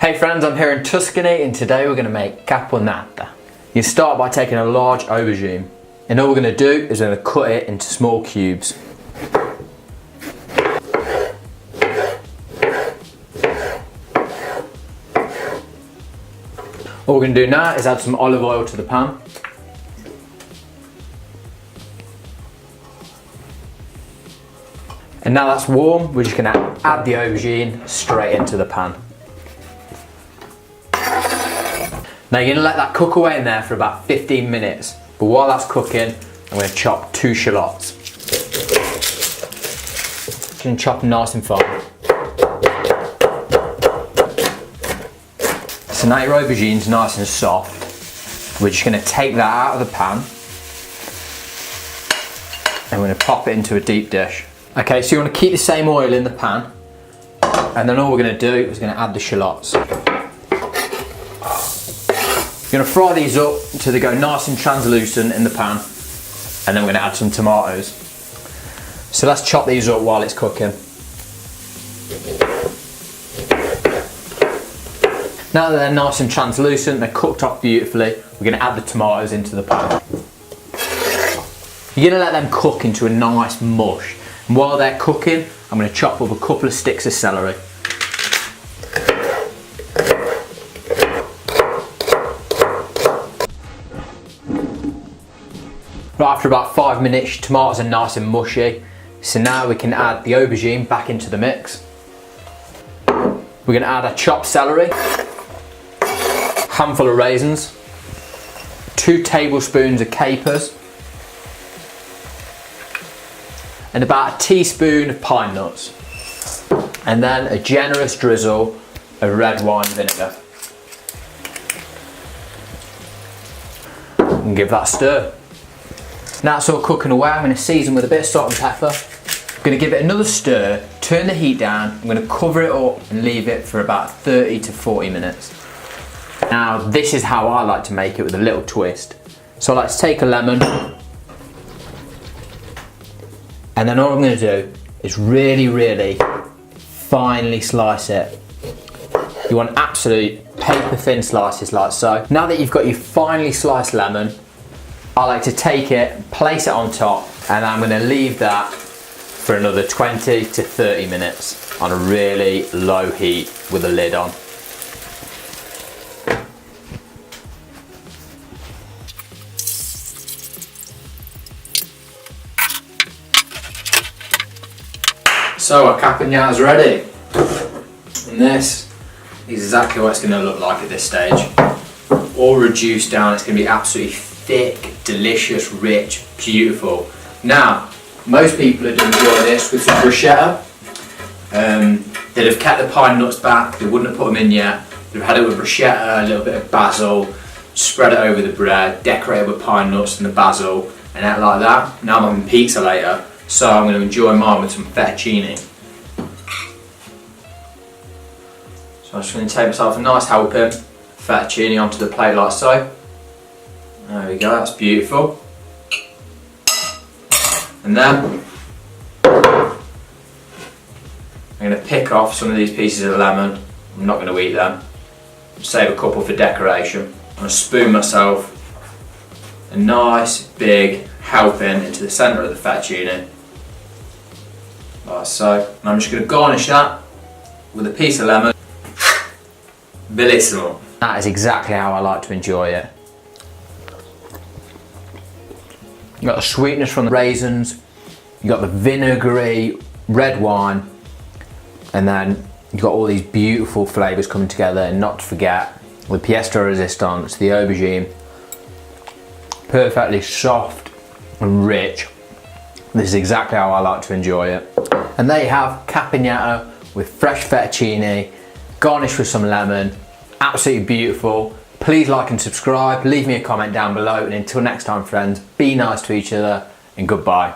Hey friends, I'm here in Tuscany and today we're going to make caponata. You start by taking a large aubergine and all we're going to do is we're going to cut it into small cubes. What we're going to do now is add some olive oil to the pan. And now that's warm, we're just going to add the aubergine straight into the pan. Now you're going to let that cook away in there for about 15 minutes. But while that's cooking, I'm going to chop 2 shallots. You can chop them nice and fine. So now your aubergine's nice and soft. We're just going to take that out of the pan. And we're going to pop it into a deep dish. Okay, so you want to keep the same oil in the pan. And then all we're going to do is going to add the shallots. You're going to fry these up until they go nice and translucent in the pan, and then we're going to add some tomatoes. So let's chop these up while it's cooking. Now that they're nice and translucent, they're cooked up beautifully, we're going to add the tomatoes into the pan. You're going to let them cook into a nice mush, and while they're cooking, I'm going to chop up a couple of sticks of celery. Right, after about 5 minutes, your tomatoes are nice and mushy. So now we can add the aubergine back into the mix. We're going to add a chopped celery, handful of raisins, 2 tablespoons of capers, and about a teaspoon of pine nuts. And then a generous drizzle of red wine vinegar. And give that a stir. Now it's all cooking away, I'm going to season with a bit of salt and pepper. I'm going to give it another stir, turn the heat down, I'm going to cover it up and leave it for about 30 to 40 minutes. Now this is how I like to make it with a little twist. So I like to take a lemon, and then all I'm going to do is really finely slice it. You want absolute paper thin slices like so. Now that you've got your finely sliced lemon, I like to take it, place it on top, and I'm going to leave that for another 20 to 30 minutes on a really low heat with a lid on. So our caponata's ready. And this is exactly what it's going to look like at this stage. All reduced down, it's going to be absolutely thick, delicious, rich, beautiful. Now, most people would enjoy this with some bruschetta. They'd have kept the pine nuts back, they wouldn't have put them in yet. They'd have had it with bruschetta, a little bit of basil, spread it over the bread, decorate it with pine nuts and the basil, and out like that. Now I'm having pizza later, so I'm going to enjoy mine with some fettuccine. So I'm just going to take myself a nice helping fettuccine onto the plate like so. There we go, that's beautiful. And then I'm going to pick off some of these pieces of lemon. I'm not going to eat them. Save a couple for decoration. I'm going to spoon myself a nice big helping into the centre of the fettuccine. Like so. And I'm just going to garnish that with a piece of lemon. Bellissimo. That is exactly how I like to enjoy it. You've got the sweetness from the raisins, you've got the vinegary red wine, and then you've got all these beautiful flavours coming together, and not to forget the pièce de résistance, the aubergine, perfectly soft and rich. This is exactly how I like to enjoy it. And there you have caponata with fresh fettuccine, garnished with some lemon, absolutely beautiful. Please like and subscribe, leave me a comment down below, and until next time friends, be nice to each other and goodbye.